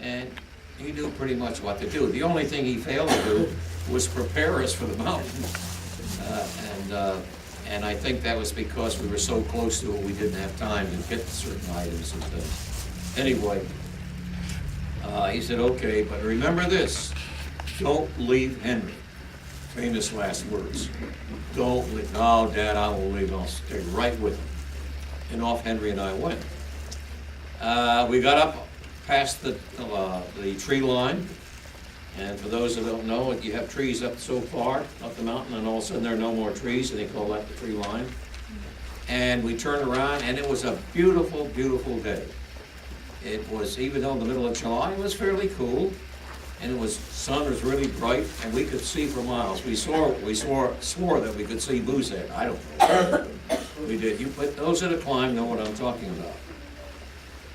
and he knew pretty much what to do. The only thing he failed to do was prepare us for the mountain. And I think that was because we were so close to it, we didn't have time to get certain items and things. Anyway, he said, okay, but remember this, don't leave Henry. Famous last words. Don't leave. No, Dad, I won't leave. I'll stay right with him. And off Henry and I went. We got up past the tree line. And for those that don't know, you have trees up so far, up the mountain, and all of a sudden there are no more trees, and they call that the tree line. And we turned around, and it was a beautiful, beautiful day. It was, even though in the middle of July, it was fairly cool, and sun was really bright, and we could see for miles. We swore that we could see Boozhead. I don't know. We did. But those that have climbed know what I'm talking about.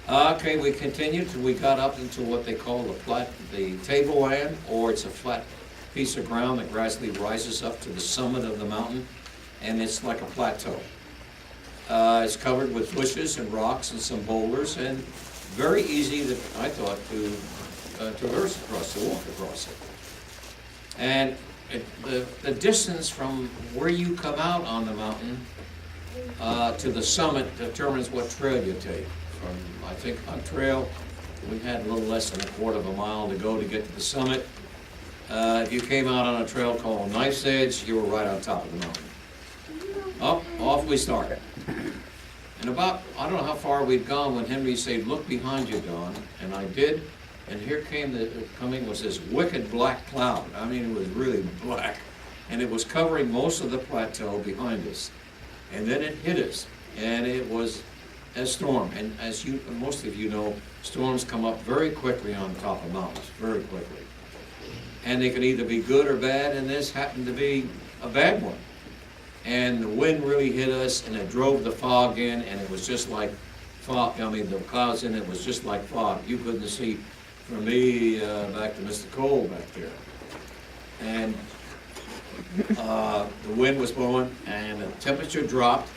Okay, we continued till we got up into what they call the tableland, or it's a flat piece of ground that gradually rises up to the summit of the mountain, and it's like a plateau. It's covered with bushes and rocks and some boulders, and very easy, I thought, to traverse across, to walk across it. And the distance from where you come out on the mountain to the summit determines what trail you take. I think on trail, we had a little less than a quarter of a mile to go to get to the summit. If you came out on a trail called Knife's Edge, you were right on top of the mountain. Off we started. And about, I don't know how far we'd gone when Henry said, look behind you, Donn. And I did, and here coming was this wicked black cloud. I mean, it was really black. And it was covering most of the plateau behind us. And then it hit us, and it was a storm. And as most of you know, storms come up very quickly on top of mountains, very quickly. And they can either be good or bad, and this happened to be a bad one. And the wind really hit us, and it drove the fog in, and it was just like fog. I mean, the clouds in it was just like fog. You couldn't see from me back to Mr. Cole back there. And the wind was blowing, and the temperature dropped.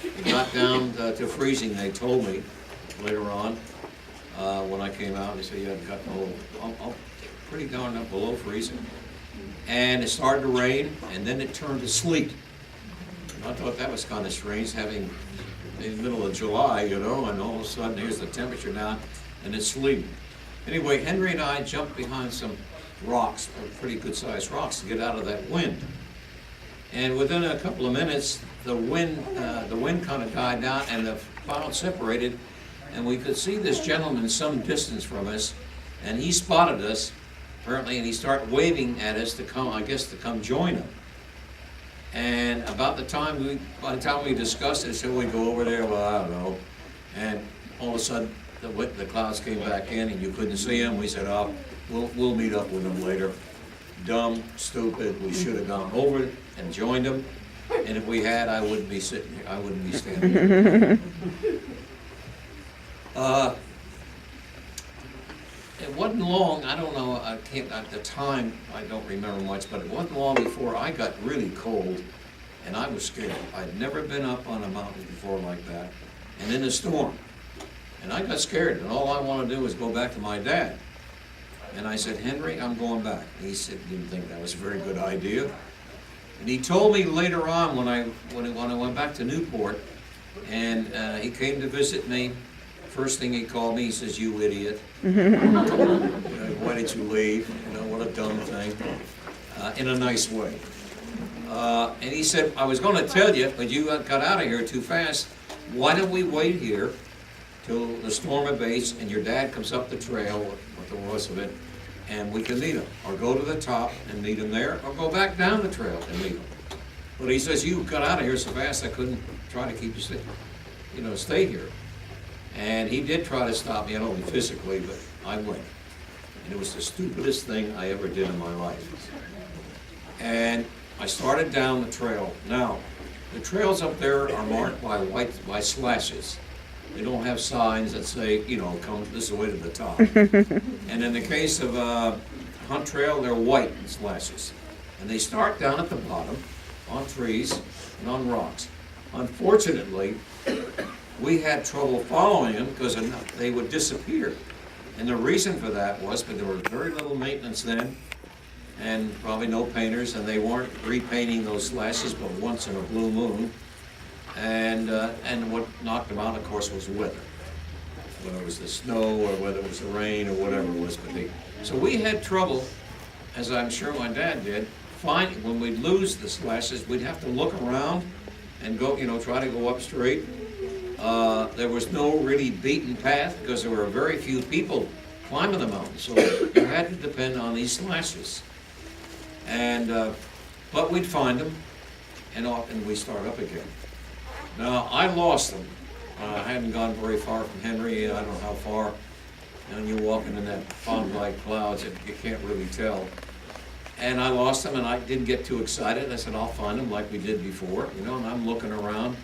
It got down to freezing, they told me later on when I came out. They said you had gotten pretty darn up below freezing. And it started to rain, and then it turned to sleet. And I thought that was kind of strange, having in the middle of July, you know, and all of a sudden here's the temperature down, and it's sleeting. Anyway, Henry and I jumped behind some rocks, pretty good-sized rocks, to get out of that wind. And within a couple of minutes, the wind kind of died down, and the clouds separated, and we could see this gentleman some distance from us, and he spotted us, apparently, and he started waving at us to come, I guess, to come join him. And by the time we discussed it, said we go over there, well, I don't know. And all of a sudden, the clouds came back in, and you couldn't see him. We said, oh, we'll meet up with him later. Dumb, stupid, we should have gone over and joined him. And if we had, I wouldn't be sitting here. I wouldn't be standing here. It wasn't long, I don't know, at the time, I don't remember much, but it wasn't long before I got really cold, and I was scared. I'd never been up on a mountain before like that, and in a storm. And I got scared, and all I wanted to do was go back to my dad. And I said, Henry, I'm going back. And he said, didn't think that was a very good idea. And he told me later on when I went back to Newport, and he came to visit me. First thing he called me, he says, you idiot. Why did you leave? You know, what a dumb thing. In a nice way. And he said, I was going to tell you, but you got out of here too fast. Why don't we wait here till the storm abates and your dad comes up the trail with the rest of it, and we can meet him. Or go to the top and meet him there, or go back down the trail and meet him. But he says, you got out of here so fast I couldn't try to keep you stay here. And he did try to stop me, not only physically, but I went. And it was the stupidest thing I ever did in my life. And I started down the trail. Now, the trails up there are marked by slashes. They don't have signs that say, come this way to the top. And in the case of Hunt Trail, they're white slashes. And they start down at the bottom, on trees and on rocks. Unfortunately, we had trouble following them because they would disappear. And the reason for that was, but there was very little maintenance then, and probably no painters, and they weren't repainting those slashes but once in a blue moon. And what knocked them out, of course, was weather. Whether it was the snow or whether it was the rain or whatever it was. So we had trouble, as I'm sure my dad did, when we'd lose the slashes, we'd have to look around and go, try to go up straight. There was no really beaten path because there were very few people climbing the mountain, so you had to depend on these slashes. But we'd find them, and we start up again. Now, I lost them. I hadn't gone very far from Henry. I don't know how far. And you're walking in that fog-like clouds, you can't really tell. And I lost them, and I didn't get too excited. I said, I'll find them like we did before, and I'm looking around.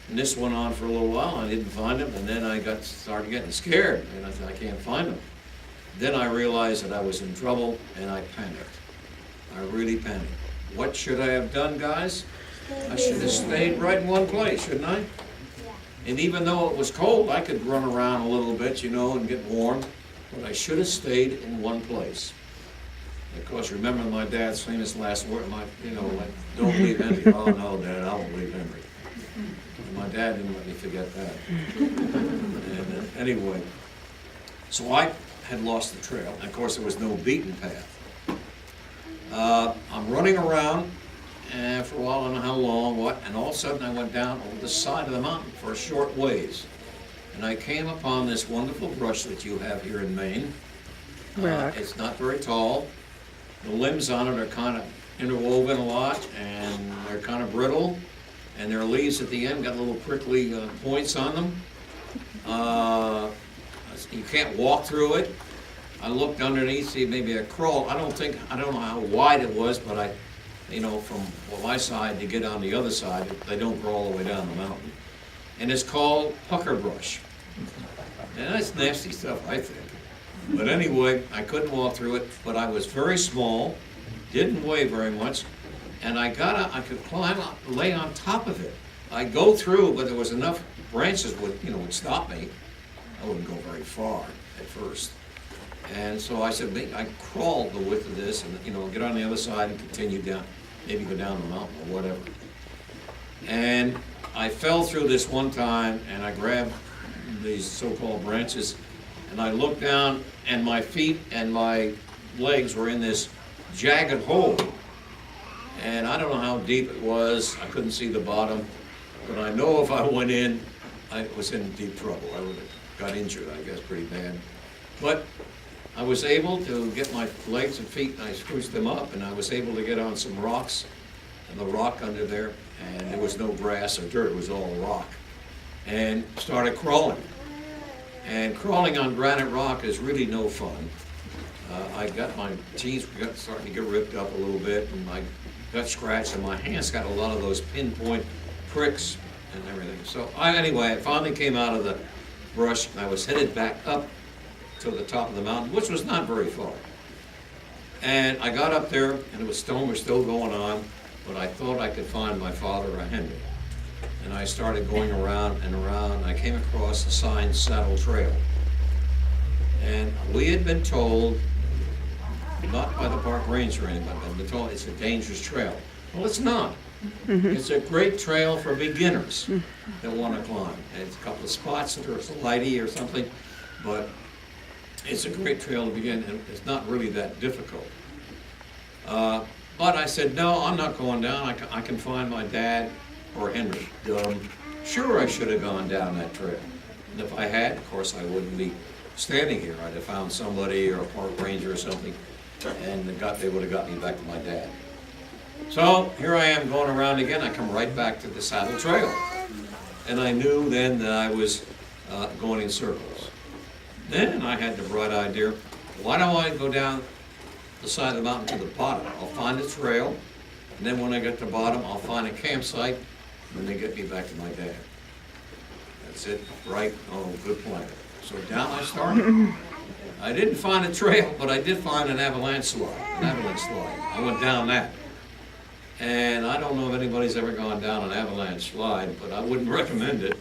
And this went on for a little while. I didn't find them, and then I started getting scared, and I said, I can't find them. Then I realized that I was in trouble, and I panicked. I really panicked. What should I have done, guys? I should have stayed right in one place, shouldn't I? And even though it was cold, I could run around a little bit, and get warm. But I should have stayed in one place. Of course, remember my dad's famous last word, don't believe Henry. Oh, no, Dad, I don't believe Henry. And my dad didn't let me forget that. And anyway, so I had lost the trail. And of course, there was no beaten path. I'm running around. And for a while, I don't know how long, and all of a sudden I went down over the side of the mountain for a short ways. And I came upon this wonderful brush that you have here in Maine. It's not very tall. The limbs on it are kind of interwoven a lot, and they're kind of brittle. And their leaves at the end got little prickly points on them. You can't walk through it. I looked underneath, see maybe a crawl. I don't know how wide it was, but from my side to get on the other side, they don't grow all the way down the mountain. And it's called pucker brush. And that's nasty stuff, I think. But anyway, I couldn't walk through it, but I was very small, didn't weigh very much, and I could climb up, lay on top of it. I'd go through, but there was enough branches would stop me. I wouldn't go very far at first. And so I said, I crawled the width of this and, get on the other side and continue down, maybe go down the mountain or whatever. And I fell through this one time, and I grabbed these so-called branches, and I looked down, and my feet and my legs were in this jagged hole. And I don't know how deep it was. I couldn't see the bottom, but I know if I went in, I was in deep trouble. I would have got injured, I guess, pretty bad. But I was able to get my legs and feet, and I spruced them up, and I was able to get on some rocks, and the rock under there, and there was no grass or dirt, it was all rock, and started crawling. And crawling on granite rock is really no fun. I got my jeans starting to get ripped up a little bit, and I got scratched, and my hands got a lot of those pinpoint pricks and everything. So anyway, I finally came out of the brush, and I was headed back up to the top of the mountain, which was not very far. And I got up there, and the storm was still going on, but I thought I could find my father or Henry. And I started going around and around, and I came across the sign Saddle Trail. And we had been told, not by the park ranger or anybody, but been told it's a dangerous trail. Well, it's not. It's a great trail for beginners that want to climb. And it's a couple of spots that are slidey or something, but it's a great trail to begin, and it's not really that difficult. But I said, no, I'm not going down. I can find my dad or Henry. Sure, I should have gone down that trail. And if I had, of course, I wouldn't be standing here. I'd have found somebody or a park ranger or something, and they would have got me back to my dad. So here I am going around again. I come right back to the Saddle Trail. And I knew then that I was going in circles. Then I had the bright idea, why don't I go down the side of the mountain to the bottom? I'll find a trail, and then when I get to the bottom, I'll find a campsite, and then they get me back to my dad. That's it, right? Oh, good plan. So down I started. I didn't find a trail, but I did find an avalanche slide. I went down that. And I don't know if anybody's ever gone down an avalanche slide, but I wouldn't recommend it.